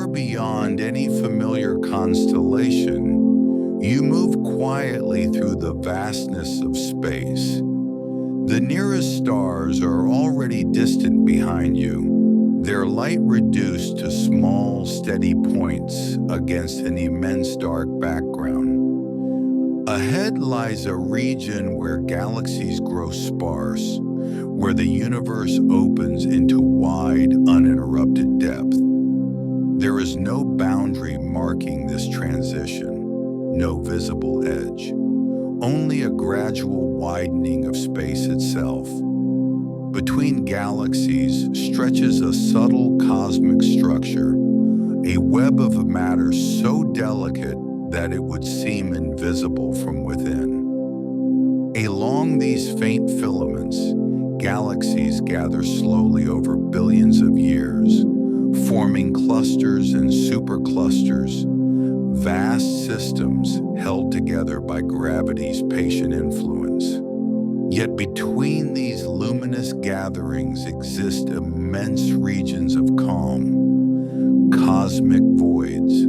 far beyond any familiar constellation, you move quietly through the vastness of space. The nearest stars are already distant behind you, their light reduced to small, steady points against an immense dark background. Ahead lies a region where galaxies grow sparse, where the universe opens into wide, uninterrupted depth. There is no boundary marking this transition, no visible edge, only a gradual widening of space itself. Between galaxies stretches a subtle cosmic structure, a web of matter so delicate that it would seem invisible from within. Along these faint filaments, galaxies gather slowly over billions of years, forming clusters and superclusters, vast systems held together by gravity's patient influence. Yet between these luminous gatherings exist immense regions of calm, cosmic voids.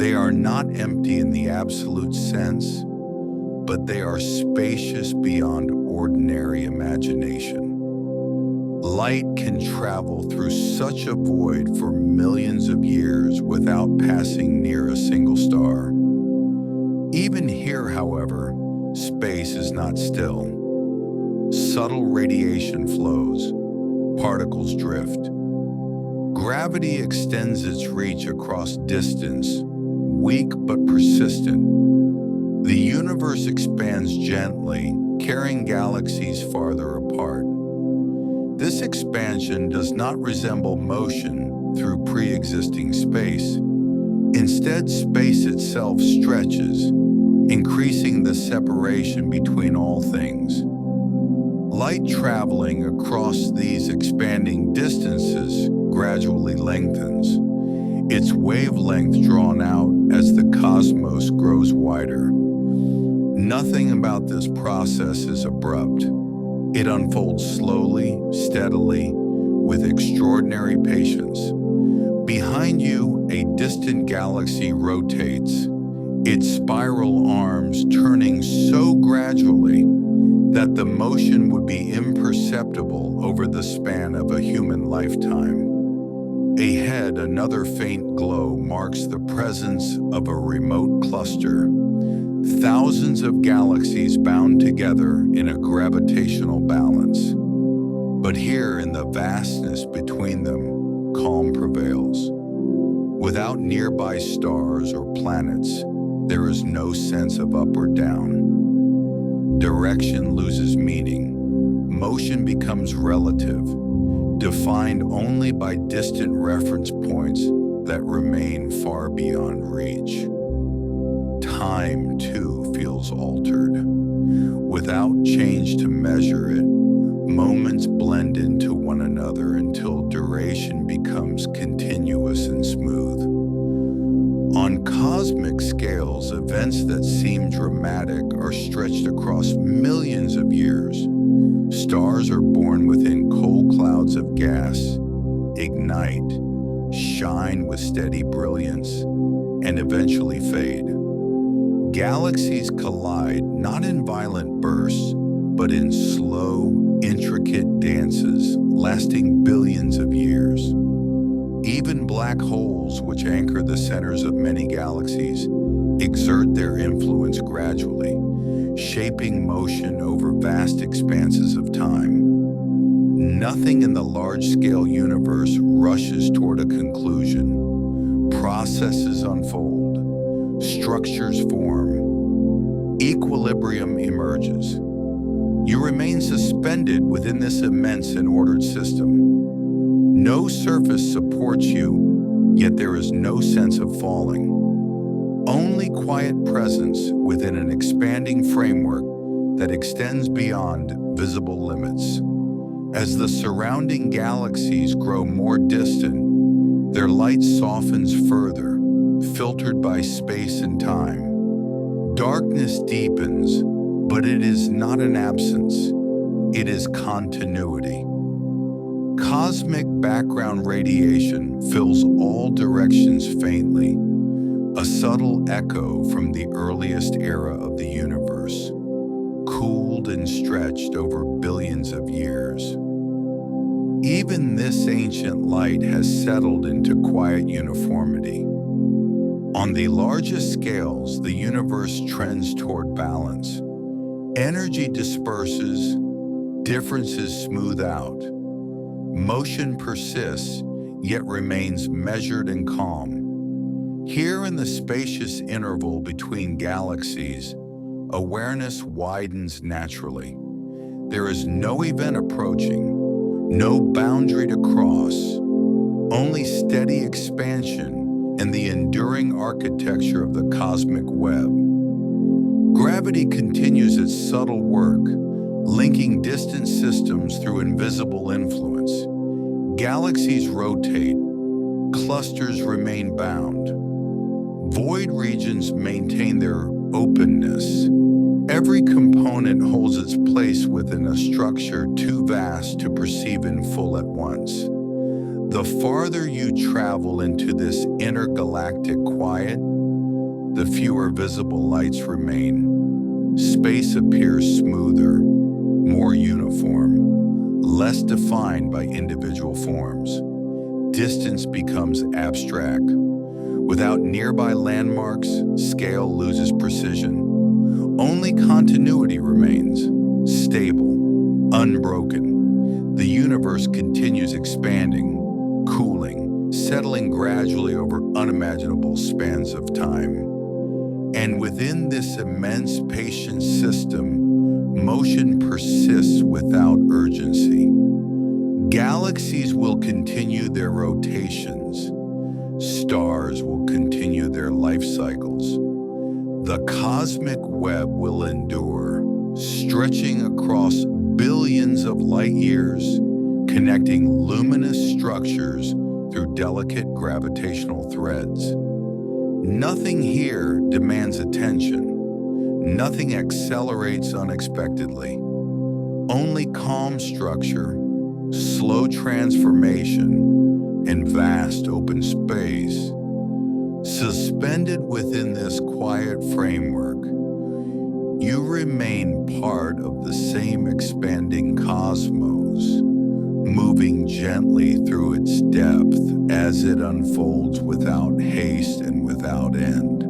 They are not empty in the absolute sense, but they are spacious beyond ordinary imagination. Light can travel through such a void for millions of years without passing near a single star. Even here, however, space is not still. Subtle radiation flows, particles drift. Gravity extends its reach across distance, weak but persistent. The universe expands gently, carrying galaxies farther apart. This expansion does not resemble motion through pre-existing space. Instead, space itself stretches, increasing the separation between all things. Light traveling across these expanding distances gradually lengthens, its wavelength drawn out as the cosmos grows wider. Nothing about this process is abrupt. It unfolds slowly, steadily, with extraordinary patience. Behind you, a distant galaxy rotates, its spiral arms turning so gradually that the motion would be imperceptible over the span of a human lifetime. Ahead, another faint glow marks the presence of a remote cluster. Thousands of galaxies bound together in a gravitational balance. But here, in the vastness between them, calm prevails. Without nearby stars or planets, there is no sense of up or down. Direction loses meaning. Motion becomes relative, defined only by distant reference points that remain far beyond reach. Time, too, feels altered. Without change to measure it, moments blend into one another until duration becomes continuous and smooth. On cosmic scales, events that seem dramatic are stretched across millions of years. Stars are born within cold clouds of gas, ignite, shine with steady brilliance, and eventually fade. Galaxies collide not in violent bursts, but in slow, intricate dances lasting billions of years. Even black holes, which anchor the centers of many galaxies, exert their influence gradually, shaping motion over vast expanses of time. Nothing in the large-scale universe rushes toward a conclusion. Processes unfold, structures form, equilibrium emerges. You remain suspended within this immense and ordered system. No surface supports you, yet there is no sense of falling. Only quiet presence within an expanding framework that extends beyond visible limits. As the surrounding galaxies grow more distant, their light softens further, filtered by space and time. Darkness deepens, but it is not an absence. It is continuity. Cosmic background radiation fills all all directions faintly, a subtle echo from the earliest era of the universe, cooled and stretched over billions of years. Even this ancient light has settled into quiet uniformity. On the largest scales, the universe trends toward balance. Energy disperses, differences smooth out. Motion persists, yet remains measured and calm. Here in the spacious interval between galaxies, awareness widens naturally. There is no event approaching, no boundary to cross, only steady expansion and the enduring architecture of the cosmic web. Gravity continues its subtle work, linking distant systems through invisible influence. Galaxies rotate, clusters remain bound. Void regions maintain their openness. Every component holds its place within a structure too vast to perceive in full at once. The farther you travel into this intergalactic quiet, the fewer visible lights remain. Space appears smoother, more uniform, less defined by individual forms. Distance becomes abstract. Without nearby landmarks, scale loses precision. Only continuity remains, stable, unbroken. The universe continues expanding, cooling, settling gradually over unimaginable spans of time. And within this immense patient system, motion persists without urgency. Galaxies will continue their rotations. Stars will continue their life cycles. The cosmic web will endure, stretching across billions of light years, connecting luminous structures through delicate gravitational threads. Nothing here demands attention. Nothing accelerates unexpectedly. Only calm structure, slow transformation, and vast open space. Suspended within this quiet framework, you remain part of the same expanding cosmos, moving gently through its depth as it unfolds without haste and without end.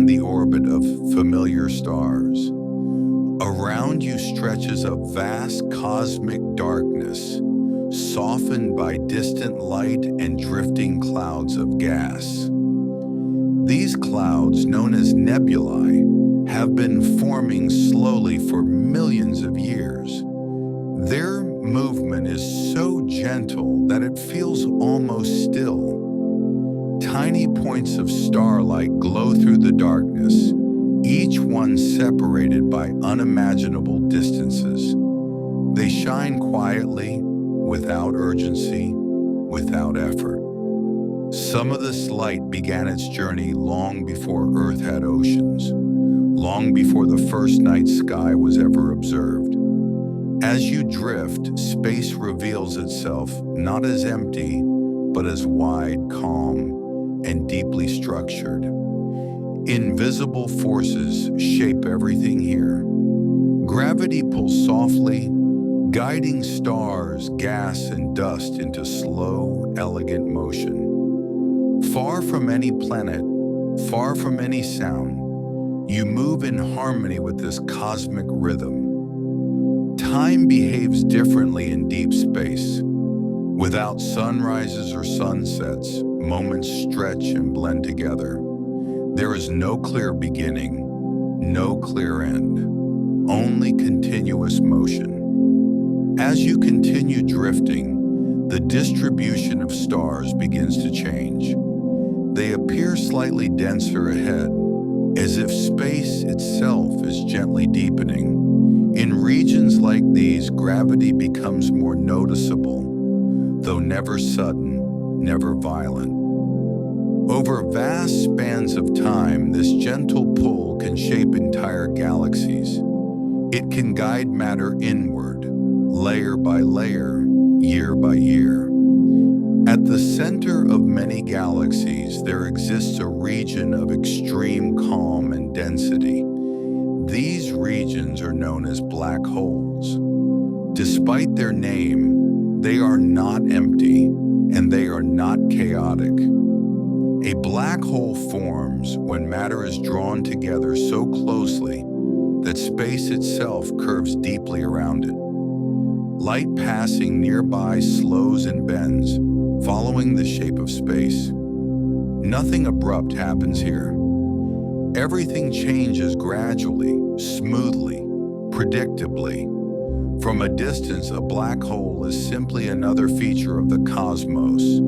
beyond the orbit of familiar stars. Around you stretches a vast cosmic darkness, softened by distant light and drifting clouds of gas. These clouds, known as nebulae, have been forming slowly for millions of years. Their movement is so gentle that it feels almost still. Tiny points of starlight glow through the darkness, each one separated by unimaginable distances. They shine quietly, without urgency, without effort. Some of this light began its journey long before Earth had oceans, long before the first night sky was ever observed. As you drift, space reveals itself not as empty, but as wide, calm, and deeply structured. Invisible forces shape everything here. Gravity pulls softly, guiding stars, gas, and dust into slow, elegant motion. Far from any planet, far from any sound, you move in harmony with this cosmic rhythm. Time behaves differently in deep space. Without sunrises or sunsets, moments stretch and blend together. There is no clear beginning, no clear end, only continuous motion. As you continue drifting, the distribution of stars begins to change. They appear slightly denser ahead, as if space itself is gently deepening. In regions like these, gravity becomes more noticeable, though never sudden, never violent. Over vast spans of time, this gentle pull can shape entire galaxies. It can guide matter inward, layer by layer, year by year. At the center of many galaxies, there exists a region of extreme calm and density. These regions are known as black holes. Despite their name, they are not empty, and they are not chaotic. A black hole forms when matter is drawn together so closely that space itself curves deeply around it. Light passing nearby slows and bends, following the shape of space. Nothing abrupt happens here. Everything changes gradually, smoothly, predictably. From a distance, a black hole is simply another feature of the cosmos,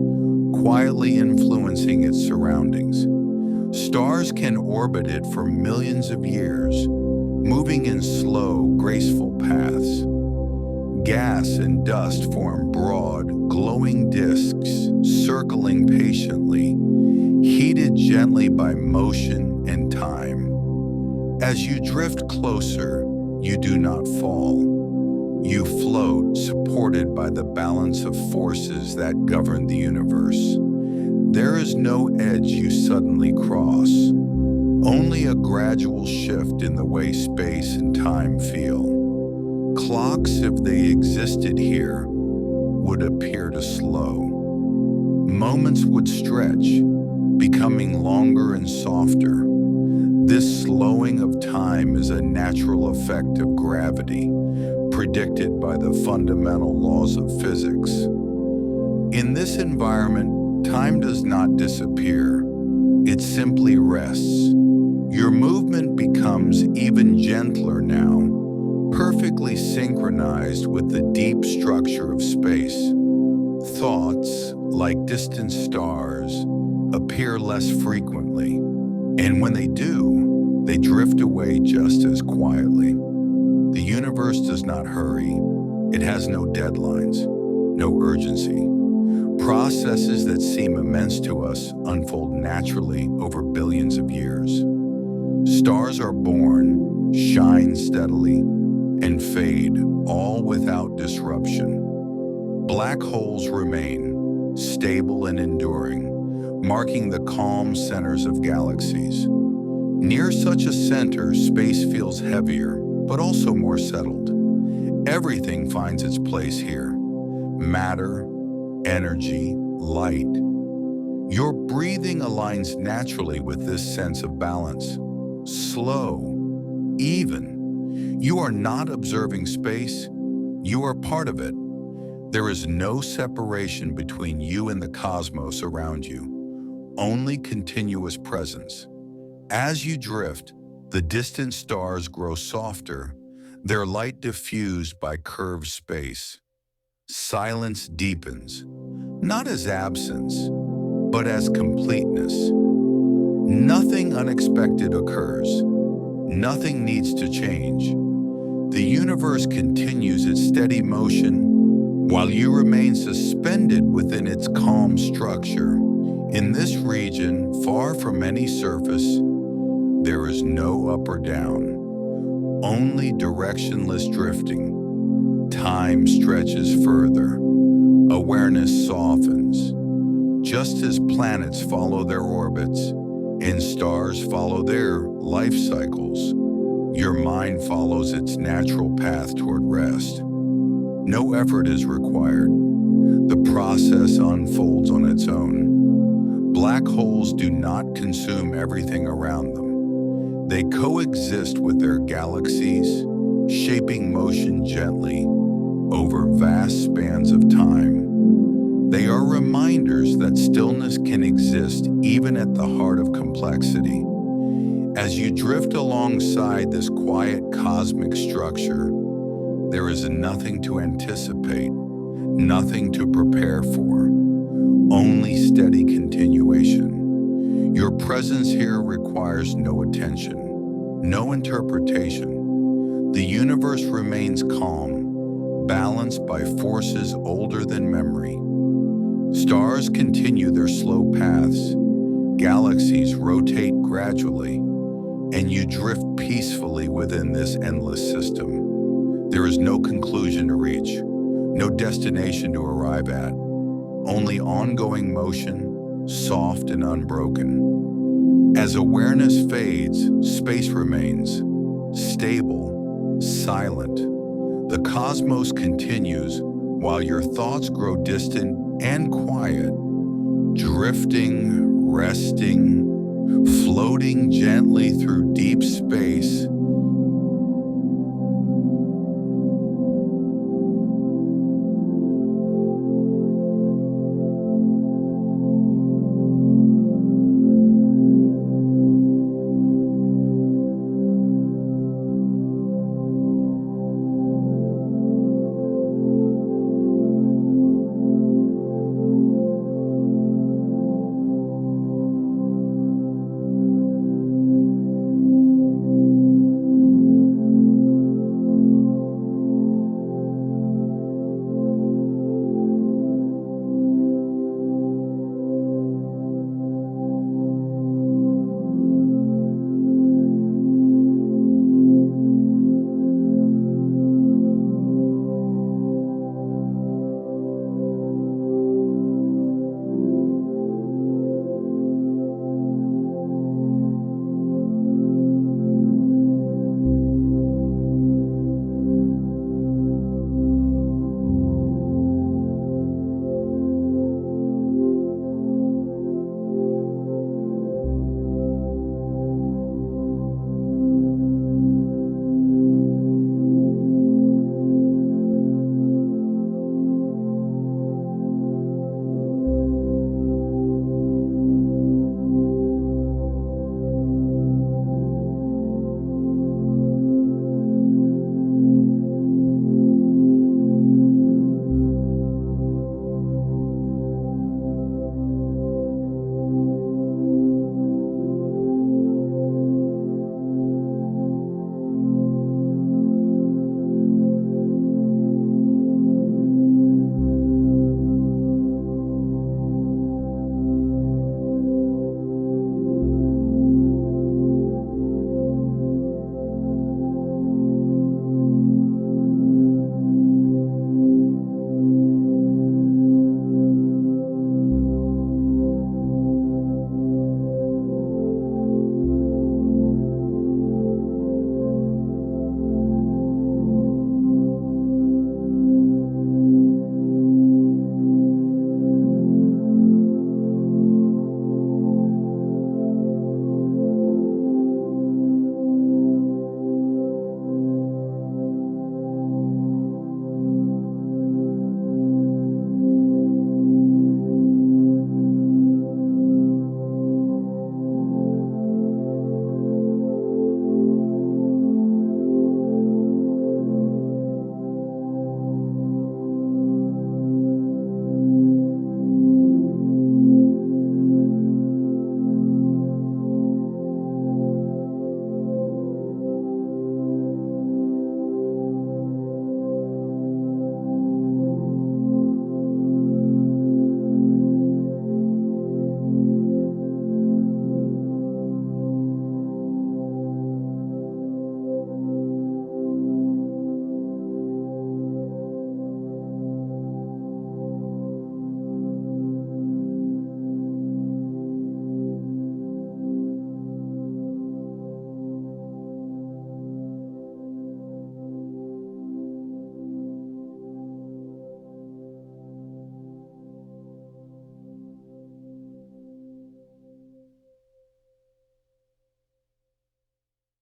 quietly influencing its surroundings. Stars can orbit it for millions of years, moving in slow, graceful paths. Gas and dust form broad, glowing disks, circling patiently, heated gently by motion and time. As you drift closer, you do not fall. You float, supported by the balance of forces that govern the universe. There is no edge you suddenly cross, only a gradual shift in the way space and time feel. Clocks, if they existed here, would appear to slow. Moments would stretch, becoming longer and softer. This slowing of time is a natural effect of gravity, predicted by the fundamental laws of physics. In this environment, time does not disappear. It simply rests. Your movement becomes even gentler now, perfectly synchronized with the deep structure of space. Thoughts, like distant stars, appear less frequently, and when they do, they drift away just as quietly. The universe does not hurry. It has no deadlines, no urgency. Processes that seem immense to us unfold naturally over billions of years. Stars are born, shine steadily, and fade, all without disruption. Black holes remain, stable and enduring, marking the calm centers of galaxies. Near such a center, space feels heavier, but also more settled. Everything finds its place here. Matter, energy, light. Your breathing aligns naturally with this sense of balance. Slow, even. You are not observing space, you are part of it. There is no separation between you and the cosmos around you, only continuous presence. As you drift, the distant stars grow softer, their light diffused by curved space. Silence deepens, not as absence, but as completeness. Nothing unexpected occurs. Nothing needs to change. The universe continues its steady motion while you remain suspended within its calm structure. In this region, far from any surface, there is no up or down, only directionless drifting. Time stretches further. Awareness softens. Just as planets follow their orbits and stars follow their life cycles, your mind follows its natural path toward rest. No effort is required. The process unfolds on its own. Black holes do not consume everything around them. They coexist with their galaxies, shaping motion gently over vast spans of time. They are reminders that stillness can exist even at the heart of complexity. As you drift alongside this quiet cosmic structure, there is nothing to anticipate, nothing to prepare for, only steady continuation. Your presence here requires no attention, no interpretation. The universe remains calm, balanced by forces older than memory. Stars continue their slow paths, galaxies rotate gradually, and you drift peacefully within this endless system. There is no conclusion to reach, no destination to arrive at, only ongoing motion, soft and unbroken. As awareness fades, space remains, stable, silent. The cosmos continues while your thoughts grow distant and quiet, drifting, resting, floating gently